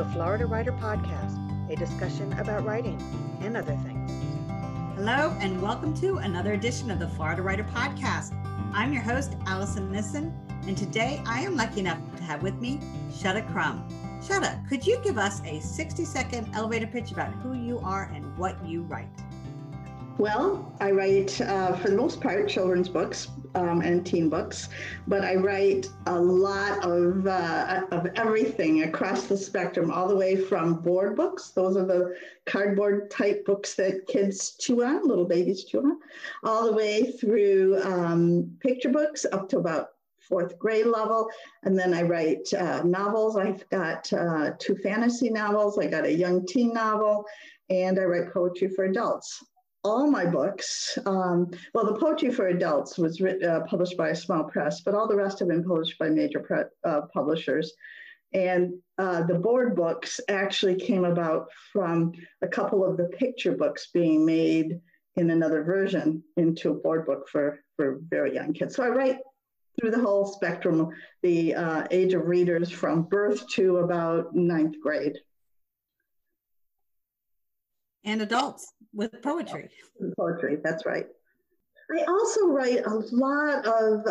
the Florida Writer Podcast, a discussion about writing and other things. Hello, and welcome to another edition of the Florida Writer Podcast. I'm your host, Allison Nissen, and today I am lucky enough to have with me Shutta Crum. Shutta, could you give us a 60-second elevator pitch about who you are and what you write? Well, I write, for the most part, children's books and teen books, but I write a lot of everything across the spectrum, all the way from board books. Those are the cardboard type books that kids chew on, little babies chew on, all the way through picture books up to about fourth grade level. And then I write novels. I've got 2 fantasy novels. I got a young teen novel, and I write poetry for adults. All my books, well, the poetry for adults was published by a small press, but all the rest have been published by major publishers. And the board books actually came about from a couple of the picture books being made in another version into a board book for very young kids. So I write through the whole spectrum, the age of readers from birth to about 9th grade. And adults with poetry. Poetry, that's right. I also write a lot of,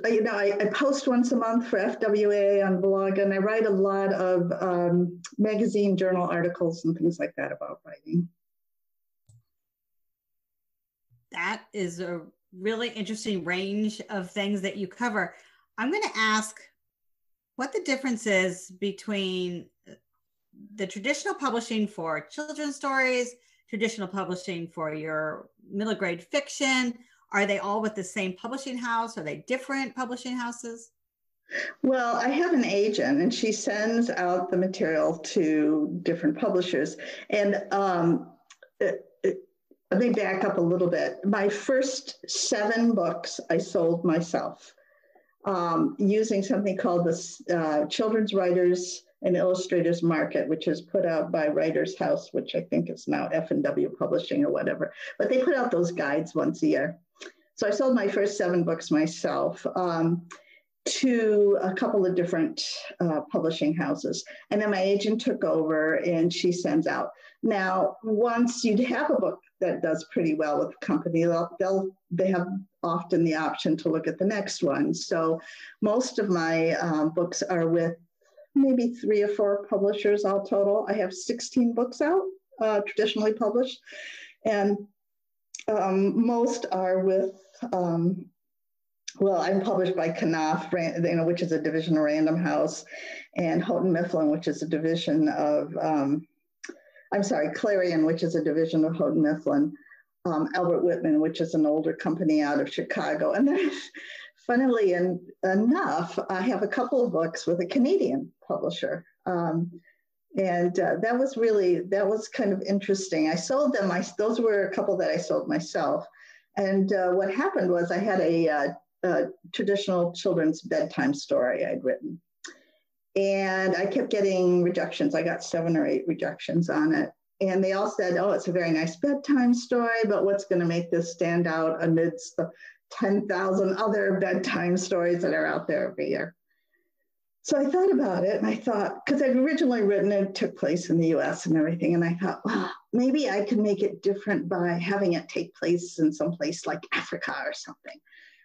I post once a month for FWA on blog, and I write a lot of magazine journal articles and things like that about writing. That is a really interesting range of things that you cover. I'm going to ask what the difference is between the traditional publishing for children's stories, traditional publishing for your middle grade fiction. Are they all with the same publishing house? Are they different publishing houses? Well, I have an agent, and she sends out the material to different publishers. And let me back up a little bit. My first 7 books I sold myself using something called the Children's Writers and Illustrators Market, which is put out by Writers House, which I think is now F&W Publishing or whatever. But they put out those guides once a year. So I sold my first 7 books myself to a couple of different publishing houses. And then my agent took over, and she sends out. Now, once you have a book that does pretty well with the company, they have often the option to look at the next one. So most of my books are with maybe 3 or 4 publishers all total. I have 16 books out, traditionally published, and most are with, well, I'm published by Knopf, which is a division of Random House, and Houghton Mifflin, which is a division of, Clarion, which is a division of Houghton Mifflin, Albert Whitman, which is an older company out of Chicago. And then, funnily enough, I have a couple of books with a Canadian publisher. That was kind of interesting. I sold them, those were a couple that I sold myself. And what happened was I had a traditional children's bedtime story I'd written. And I kept getting rejections. I got 7 or 8 rejections on it. And they all said, oh, it's a very nice bedtime story, but what's going to make this stand out amidst the 10,000 other bedtime stories that are out there every year? So I thought about it, and I thought, because I'd originally written it took place in the US and everything, and I thought, well, maybe I could make it different by having it take place in some place like Africa or something.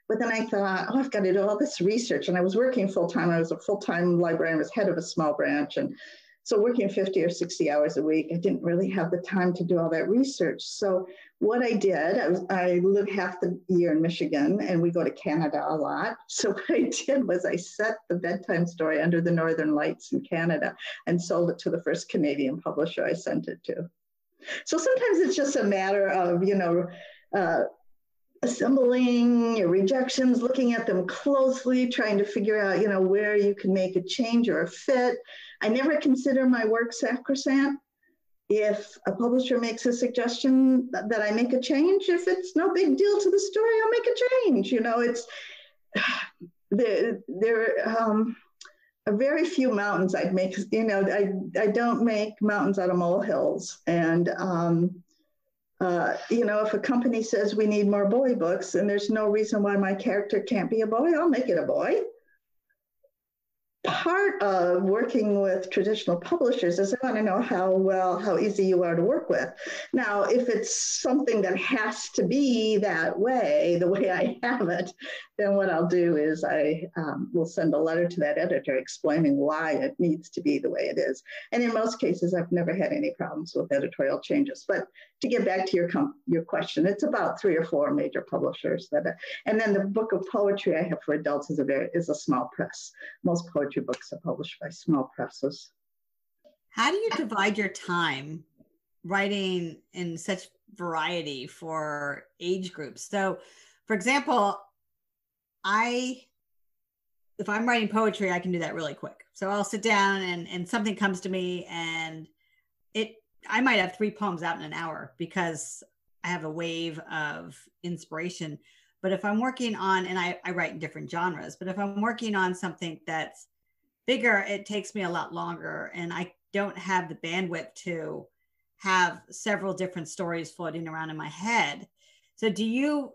But then I thought, oh, I've got to do all this research. And I was working full-time. I was a full-time librarian. I was head of a small branch. And so working 50 or 60 hours a week, I didn't really have the time to do all that research. So what I did, I live half the year in Michigan, and we go to Canada a lot. So what I did was I set the bedtime story under the Northern Lights in Canada and sold it to the first Canadian publisher I sent it to. So sometimes it's just a matter of, assembling your rejections, looking at them closely, trying to figure out, where you can make a change or a fit. I never consider my work sacrosanct. If a publisher makes a suggestion that I make a change, if it's no big deal to the story, I'll make a change. There are very few mountains I'd make. I don't make mountains out of molehills. And if a company says we need more boy books and there's no reason why my character can't be a boy, I'll make it a boy. part of working with traditional publishers is I want to know how easy you are to work with. Now, if it's something that has to be that way, the way I have it, then what I'll do is I will send a letter to that editor explaining why it needs to be the way it is. And in most cases, I've never had any problems with editorial changes. But to get back to your question, it's about 3 or 4 major publishers and then the book of poetry I have for adults is a small press. Most poetry books are published by small presses. How do you divide your time writing in such variety for age groups? So, for example, if I'm writing poetry, I can do that really quick. So I'll sit down and something comes to me, and I might have 3 poems out in an hour because I have a wave of inspiration. But if I'm working on, and I write in different genres, but if I'm working on something that's bigger, it takes me a lot longer, and I don't have the bandwidth to have several different stories floating around in my head. So do you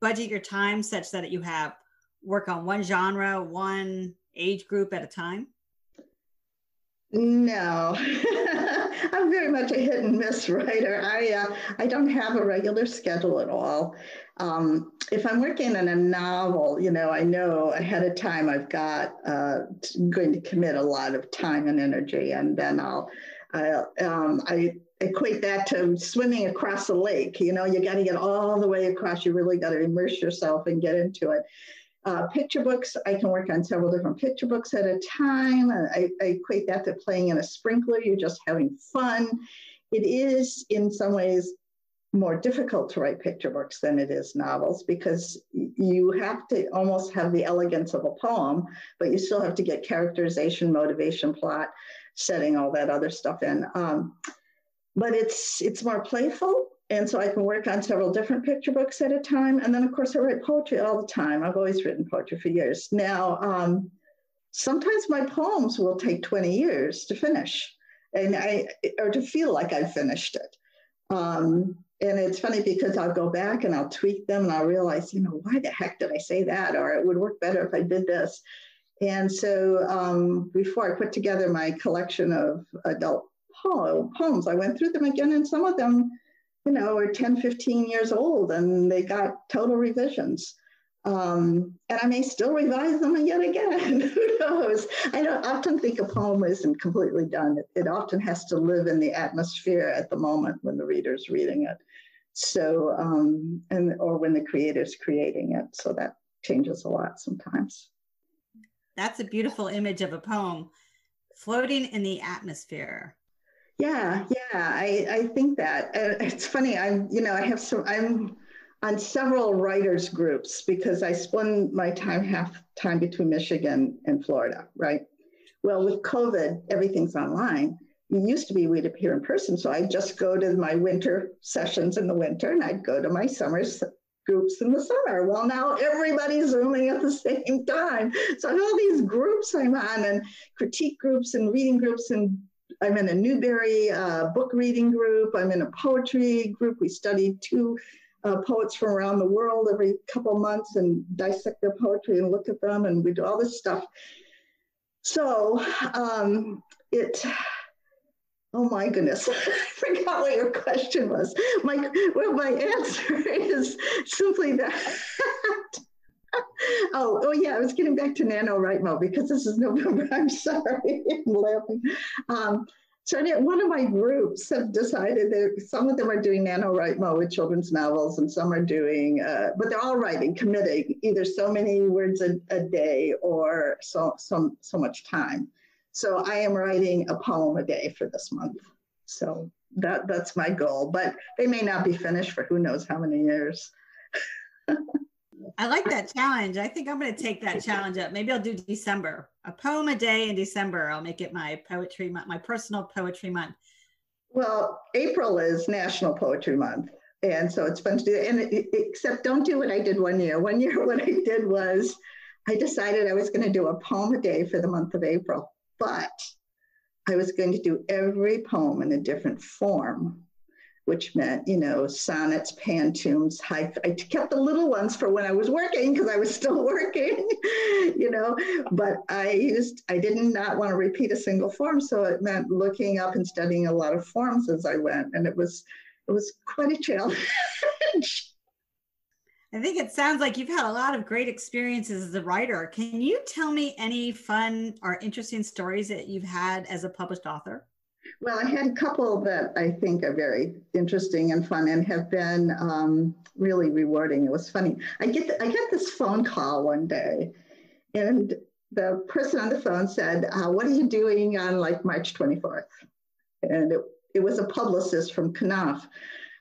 budget your time such that you have work on one genre, one age group at a time? No, I'm very much a hit and miss writer. I don't have a regular schedule at all. If I'm working on a novel, I know ahead of time I've got going to commit a lot of time and energy, and then I equate that to swimming across a lake. You got to get all the way across. You really got to immerse yourself and get into it. Picture books, I can work on several different picture books at a time. I equate that to playing in a sprinkler. You're just having fun. It is, in some ways, more difficult to write picture books than it is novels because you have to almost have the elegance of a poem, but you still have to get characterization, motivation, plot, setting, all that other stuff in. But it's more playful. And so I can work on several different picture books at a time. And then, of course, I write poetry all the time. I've always written poetry for years. Now, sometimes my poems will take 20 years to finish or to feel like I've finished it. And it's funny because I'll go back and I'll tweak them and I'll realize, why the heck did I say that? Or it would work better if I did this. And so before I put together my collection of adult poems, I went through them again, and some of them are 10, 15 years old, and they got total revisions. And I may still revise them yet again. Who knows? I don't often think a poem isn't completely done. It often has to live in the atmosphere at the moment when the reader's reading it. So, or when the creator's creating it. So that changes a lot sometimes. That's a beautiful image of a poem floating in the atmosphere. Yeah, I think that it's funny. I'm on several writers groups because I spend my half time between Michigan and Florida, right? Well, with COVID, everything's online. It used to be we'd appear in person, so I'd just go to my winter sessions in the winter, and I'd go to my summer groups in the summer. Well, now everybody's Zooming at the same time, so I have all these groups I'm on, and critique groups and reading groups, and I'm in a Newberry book reading group. I'm in a poetry group. We study 2 poets from around the world every couple months and dissect their poetry and look at them, and we do all this stuff. So oh my goodness, I forgot what your question was. My answer is simply that. Oh yeah, I was getting back to NaNoWriMo because this is November. I'm sorry, I'm laughing. So one of my groups have decided that some of them are doing NaNoWriMo with children's novels, and some are doing, but they're all writing, committing either so many words a day or so much time. So I am writing a poem a day for this month. So that's my goal, but they may not be finished for who knows how many years. I like that challenge. I think I'm going to take that challenge up. Maybe I'll do December, a poem a day in December. I'll make it my poetry month, my personal poetry month. Well, April is National Poetry Month. And so it's fun to do it. And except don't do what I did one year. One year what I did was I decided I was going to do a poem a day for the month of April, but I was going to do every poem in a different form. which meant, sonnets, pantoums, I kept the little ones for when I was working because I was still working, but I did not want to repeat a single form. So it meant looking up and studying a lot of forms as I went. And it was quite a challenge. I think it sounds like you've had a lot of great experiences as a writer. Can you tell me any fun or interesting stories that you've had as a published author? Well, I had a couple that I think are very interesting and fun and have been really rewarding. It was funny. I got this phone call one day, and the person on the phone said, "What are you doing on like March 24th?" And it was a publicist from Knopf.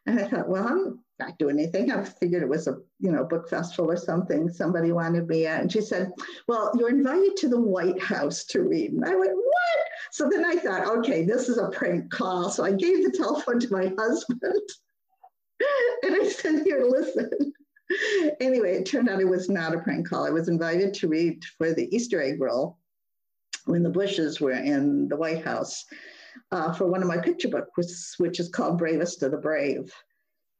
And I thought, well, I'm not doing anything. I figured it was a book festival or something somebody wanted me at. And she said, "Well, you're invited to the White House to read." And I went, "What?" So then I thought, okay, this is a prank call. So I gave the telephone to my husband and I said, "Here, listen." Anyway, it turned out it was not a prank call. I was invited to read for the Easter egg roll when the Bushes were in the White House for one of my picture books, which is called Bravest of the Brave,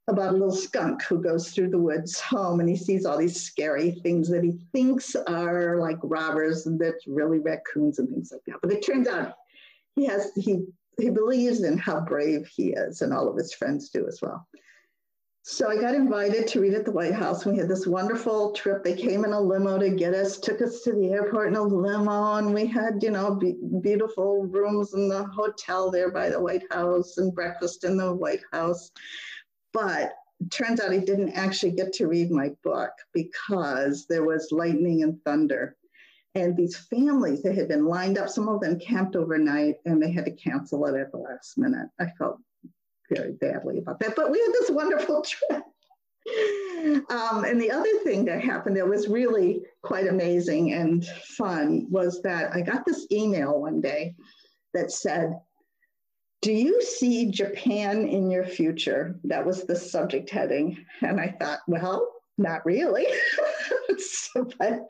about a little skunk who goes through the woods home and he sees all these scary things that he thinks are like robbers and that's really raccoons and things like that. But it turns out he believes in how brave he is, and all of his friends do as well. So I got invited to read at the White House. We had this wonderful trip. They came in a limo to get us, took us to the airport in a limo, and we had, beautiful rooms in the hotel there by the White House and breakfast in the White House. But it turns out I didn't actually get to read my book because there was lightning and thunder. And these families, they had been lined up. Some of them camped overnight and they had to cancel it at the last minute. I felt very badly about that, but we had this wonderful trip. And the other thing that happened that was really quite amazing and fun was that I got this email one day that said, "Do you see Japan in your future?" That was the subject heading. And I thought, well, not really. But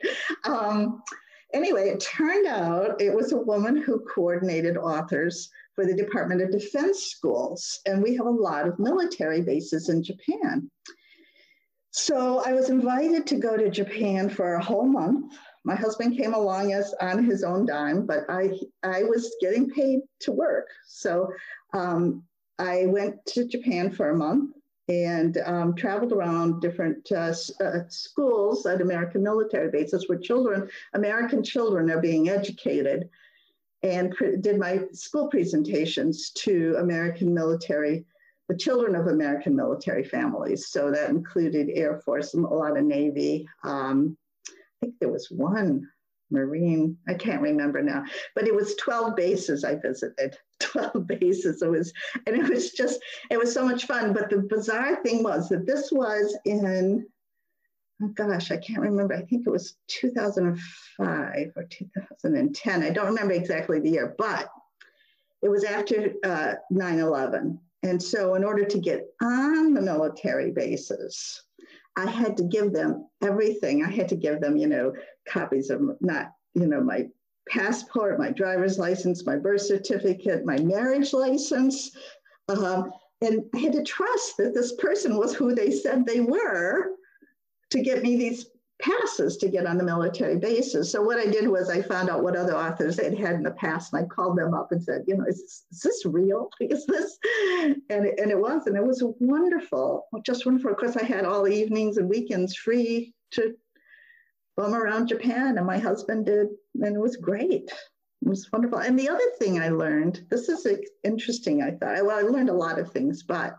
anyway, it turned out it was a woman who coordinated authors for the Department of Defense schools. And we have a lot of military bases in Japan. So I was invited to go to Japan for a whole month. My husband came along as on his own dime, but I was getting paid to work. So I went to Japan for a month and traveled around different schools at American military bases where American children are being educated, and did my school presentations to the children of American military families. So that included Air Force, a lot of Navy. I think there was one Marine, I can't remember now, but it was 12 bases I visited, 12 bases. It was so much fun. But the bizarre thing was that this was in, oh gosh, I can't remember. I think it was 2005 or 2010. I don't remember exactly the year, but it was after 9/11. And so in order to get on the military bases, I had to give them everything. I had to give them, copies of my passport, my driver's license, my birth certificate, my marriage license. And I had to trust that this person was who they said they were to get me these passes to get on the military bases. So what I did was I found out what other authors they'd had in the past, and I called them up and said, is this real? Is this? And it was wonderful, just wonderful. Of course, I had all evenings and weekends free to bum around Japan, and my husband did, and it was great. It was wonderful. And the other thing I learned, this is interesting, I thought, I learned a lot of things, but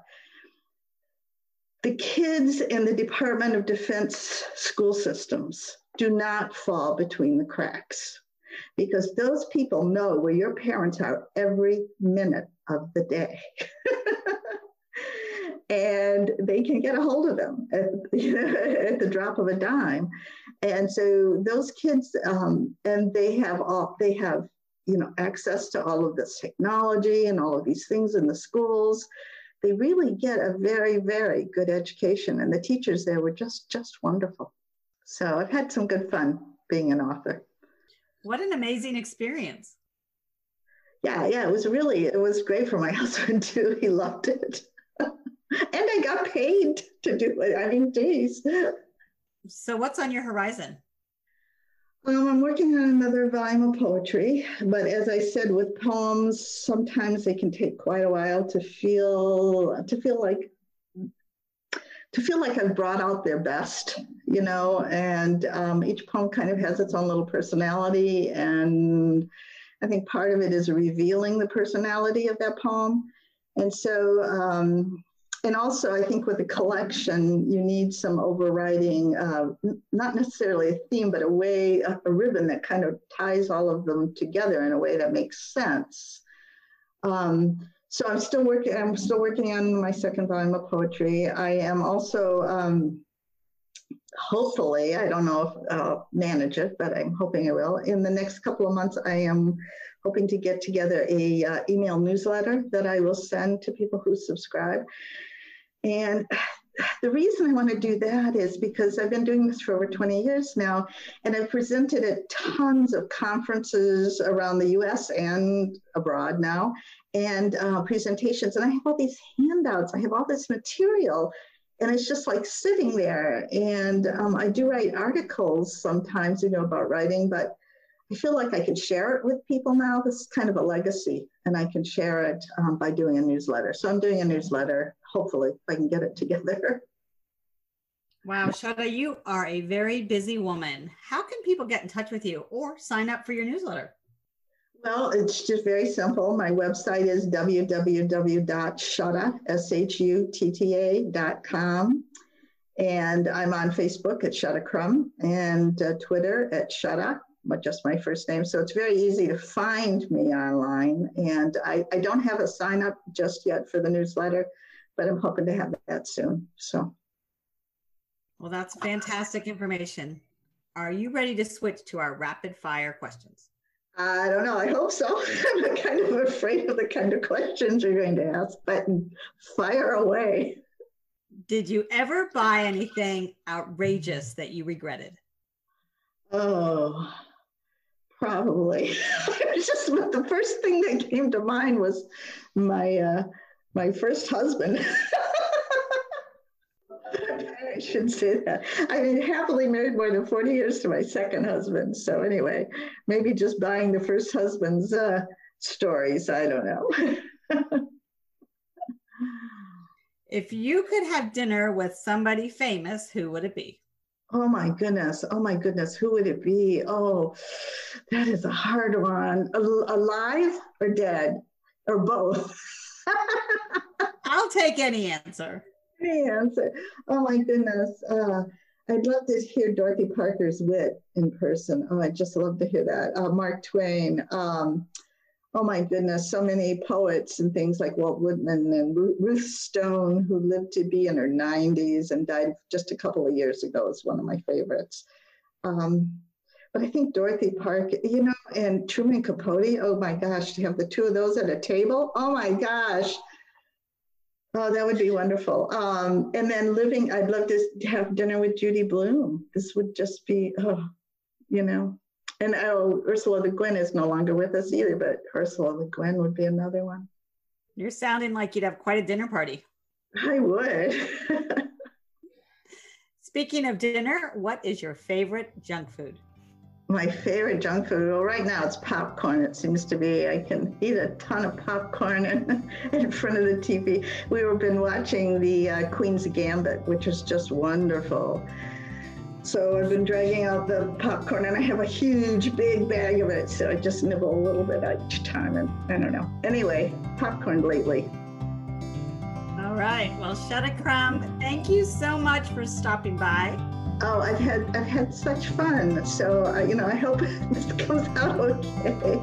the kids in the Department of Defense school systems do not fall between the cracks, because those people know where your parents are every minute of the day. And they can get a hold of them at the drop of a dime. And so those kids, and they have access to all of this technology and all of these things in the schools. They really get a very, very good education. And the teachers there were just wonderful. So I've had some good fun being an author. What an amazing experience. Yeah, it was great for my husband too. He loved it. And I got paid to do it. I mean, geez. So what's on your horizon? I'm working on another volume of poetry, but as I said, with poems, sometimes they can take quite a while to feel like I've brought out their best, and each poem kind of has its own little personality. And I think part of it is revealing the personality of that poem. And so, and also I think with a collection, you need some overriding, not necessarily a theme, but a ribbon that kind of ties all of them together in a way that makes sense. So I'm still working on my second volume of poetry. I am also, hopefully, I don't know if I'll manage it, but I'm hoping I will. In the next couple of months, I am hoping to get together a email newsletter that I will send to people who subscribe. And the reason I want to do that is because I've been doing this for over 20 years now, and I've presented at tons of conferences around the US and abroad now, and presentations. And I have all these handouts, I have all this material, and it's just like sitting there. And I do write articles sometimes, about writing, but I feel like I can share it with people now. This is kind of a legacy, and I can share it by doing a newsletter. So I'm doing a newsletter, hopefully, if I can get it together. Wow, Shutta, you are a very busy woman. How can people get in touch with you or sign up for your newsletter? Well, it's just very simple. My website is www.shutta.com. And I'm on Facebook at Shutta Crum, and Twitter at Shutta, but just my first name. So it's very easy to find me online. And I don't have a sign up just yet for the newsletter, but I'm hoping to have that soon. So. Well, that's fantastic information. Are you ready to switch to our rapid fire questions? I don't know. I hope so. I'm kind of afraid of the kind of questions you're going to ask, but fire away. Did you ever buy anything outrageous that you regretted? Oh, probably. Just the first thing that came to mind was my first husband. I shouldn't say that. I mean, happily married more than 40 years to my second husband. So anyway, maybe just buying the first husband's stories. I don't know. If you could have dinner with somebody famous, who would it be? Oh my goodness. Oh my goodness. Who would it be? Oh, that is a hard one. Alive or dead or both? I'll take any answer. Answer. Oh my goodness. I'd love to hear Dorothy Parker's wit in person. Oh, I'd just love to hear that. Mark Twain. Oh my goodness. So many poets and things like Walt Whitman and Ruth Stone, who lived to be in her 90s and died just a couple of years ago, is one of my favorites. But I think Dorothy Parker, and Truman Capote. Oh my gosh, to have the two of those at a table. Oh my gosh. Oh, that would be wonderful. And then I'd love to have dinner with Judy Blume. This would just be, And Ursula Le Guin is no longer with us either, but Ursula Le Guin would be another one. You're sounding like you'd have quite a dinner party. I would. Speaking of dinner, what is your favorite junk food? My favorite junk food, well, right now it's popcorn. It seems to be, I can eat a ton of popcorn in front of the TV. We've been watching the Queen's Gambit, which is just wonderful. So I've been dragging out the popcorn, and I have a huge, big bag of it. So I just nibble a little bit each time, and I don't know. Anyway, popcorn lately. All right. Well, Shutta Crum, thank you so much for stopping by. Oh, I've had such fun. So, I hope this comes out okay.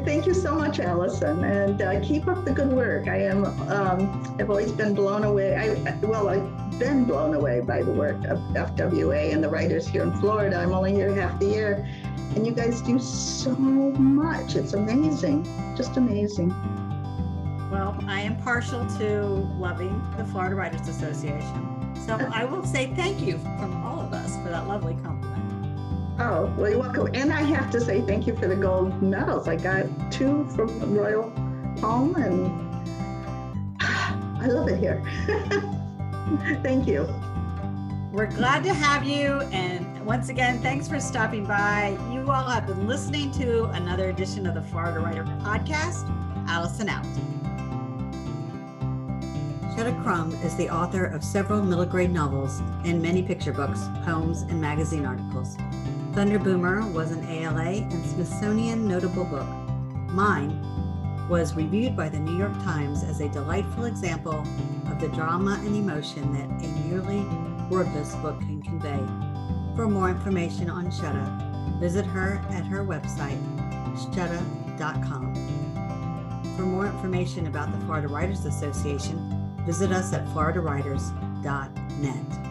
Thank you so much, Allison, and keep up the good work. I've always been blown away. I've been blown away by the work of FWA and the writers here in Florida. I'm only here half the year, and you guys do so much. It's amazing, just amazing. Well, I am partial to loving the Florida Writers Association. So I will say thank you from all of us for that lovely compliment. Oh, well, you're welcome. And I have to say thank you for the gold medals. I got 2 from Royal Palm, and I love it here. Thank you. We're glad to have you. And once again, thanks for stopping by. You all have been listening to another edition of the Florida Writer Podcast. Allison out. Shutta Crum is the author of several middle grade novels and many picture books, poems, and magazine articles. Thunder Boomer was an ALA and Smithsonian notable book. Mine was reviewed by the New York Times as a delightful example of the drama and emotion that a nearly wordless book can convey. For more information on Shutta, visit her at her website, shutta.com. For more information about the Florida Writers Association, visit us at floridawriters.net.